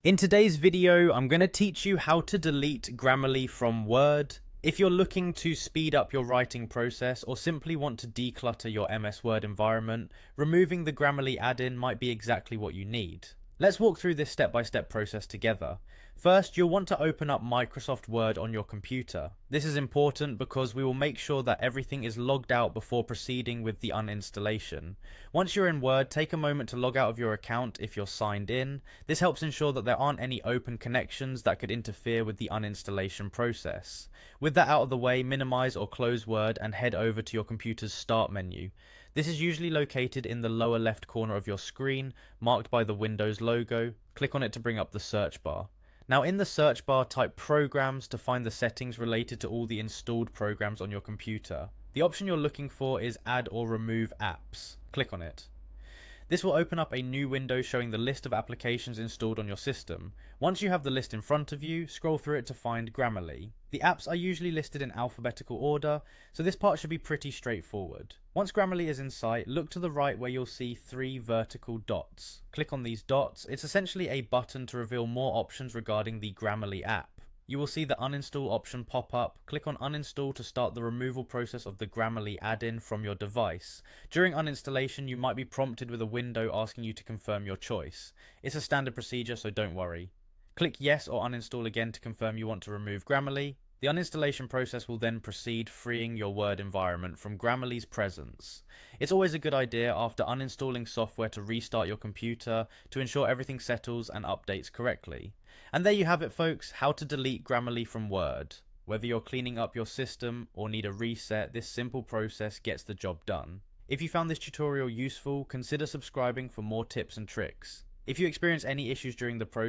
In today's video, I'm going to teach you how to delete Grammarly from Word. If you're looking to speed up your writing process or simply want to declutter your MS Word environment, removing the Grammarly add-in might be exactly what you need. Let's walk through this step-by-step process together. First, you'll want to open up Microsoft Word on your computer. This is important because we will make sure that everything is logged out before proceeding with the uninstallation. Once you're in Word, take a moment to log out of your account if you're signed in. This helps ensure that there aren't any open connections that could interfere with the uninstallation process. With that out of the way, minimize or close Word and head over to your computer's Start menu. This is usually located in the lower left corner of your screen, marked by the Windows logo. Click on it to bring up the search bar. Now in the search bar, type Programs to find the settings related to all the installed programs on your computer. The option you're looking for is Add or Remove Apps. Click on it. This will open up a new window showing the list of applications installed on your system. Once you have the list in front of you, scroll through it to find Grammarly. The apps are usually listed in alphabetical order, so this part should be pretty straightforward. Once Grammarly is in sight, look to the right where you'll see 3 vertical dots. Click on these dots. It's essentially a button to reveal more options regarding the Grammarly app. You will see the uninstall option pop up. Click on uninstall to start the removal process of the Grammarly add-in from your device. During uninstallation, you might be prompted with a window asking you to confirm your choice. It's a standard procedure, so don't worry. Click yes or uninstall again to confirm you want to remove Grammarly. The uninstallation process will then proceed, freeing your Word environment from Grammarly's presence. It's always a good idea after uninstalling software to restart your computer to ensure everything settles and updates correctly. And there you have it, folks, how to delete Grammarly from Word. Whether you're cleaning up your system or need a reset, this simple process gets the job done. If you found this tutorial useful, consider subscribing for more tips and tricks. If you experience any issues during the process,